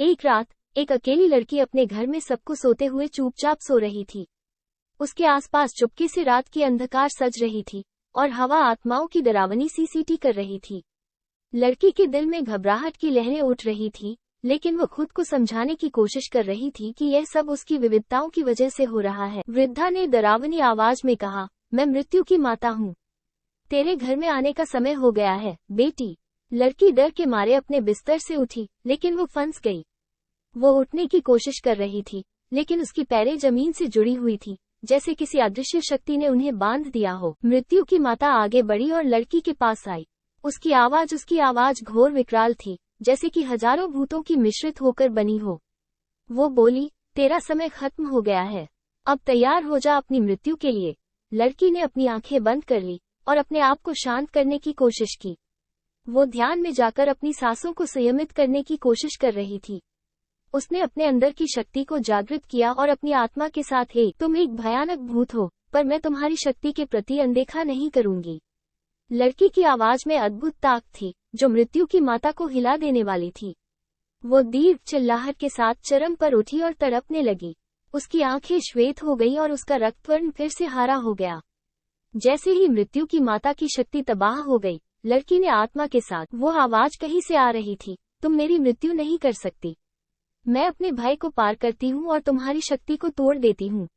एक रात एक अकेली लड़की अपने घर में सबको सोते हुए चुपचाप सो रही थी। उसके आसपास चुपके से रात की अंधकार सज रही थी और हवा आत्माओं की डरावनी सी सीटी कर रही थी। लड़की के दिल में घबराहट की लहरें उठ रही थी, लेकिन वो खुद को समझाने की कोशिश कर रही थी कि यह सब उसकी विविधताओं की वजह से हो रहा है। वृद्धा ने डरावनी आवाज में कहा, मैं मृत्यु की माता हूँ। तेरे घर में आने का समय हो गया है, बेटी। लड़की डर के मारे अपने बिस्तर से उठी, लेकिन वो फंस गई। वो उठने की कोशिश कर रही थी, लेकिन उसकी पैरें जमीन से जुड़ी हुई थी, जैसे किसी अदृश्य शक्ति ने उन्हें बांध दिया हो। मृत्यु की माता आगे बढ़ी और लड़की के पास आई। उसकी आवाज घोर विकराल थी, जैसे कि हजारों भूतों की मिश्रित होकर बनी हो। वो बोली, तेरा समय खत्म हो गया है, अब तैयार हो जा अपनी मृत्यु के लिए। लड़की ने अपनी आंखें बंद कर ली और अपने आप को शांत करने की कोशिश की। वो ध्यान में जाकर अपनी सांसों को संयमित करने की कोशिश कर रही थी। उसने अपने अंदर की शक्ति को जागृत किया और अपनी आत्मा के साथ, हे, तुम एक भयानक भूत हो, पर मैं तुम्हारी शक्ति के प्रति अनदेखा नहीं करूंगी। लड़की की आवाज में अद्भुत ताकत थी, जो मृत्यु की माता को हिला देने वाली थी। वो दीर्घ चिल्लाहट के साथ चरम पर उठी और तड़पने लगी। उसकी आंखें श्वेत हो गईं और उसका रक्तवर्ण फिर से हरा हो गया। जैसे ही मृत्यु की माता की शक्ति तबाह हो गई, लड़की ने आत्मा के साथ, वो आवाज कहीं से आ रही थी, तुम मेरी मृत्यु नहीं कर सकती। मैं अपने भाई को पार करती हूँ और तुम्हारी शक्ति को तोड़ देती हूँ।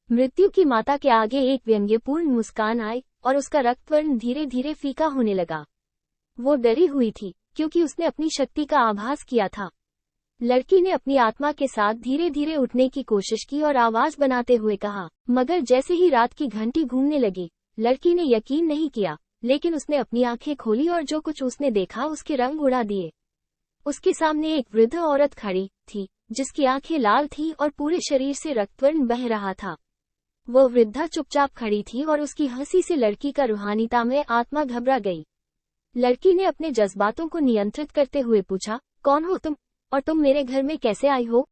मृत्यु की माता के आगे एक व्यंग्यपूर्ण मुस्कान आई और उसका रक्तवर्ण धीरे धीरे फीका होने लगा। वो डरी हुई थी, क्योंकि उसने अपनी शक्ति का आभास किया था। लड़की ने अपनी आत्मा के साथ धीरे धीरे उठने की कोशिश की और आवाज बनाते हुए कहा, मगर जैसे ही रात की घंटी घूमने लगी, लड़की ने यकीन नहीं किया, लेकिन उसने अपनी आंखें खोली और जो कुछ उसने देखा उसके रंग उड़ा दिए। उसके सामने एक वृद्ध औरत खड़ी थी, जिसकी आंखें लाल थीं और पूरे शरीर से रक्तवर्ण बह रहा था। वो वृद्धा चुपचाप खड़ी थी और उसकी हंसी से लड़की का रूहानीता में आत्मा घबरा गई। लड़की ने अपने जज्बातों को नियंत्रित करते हुए पूछा, कौन हो तुम, और तुम मेरे घर में कैसे आई हो?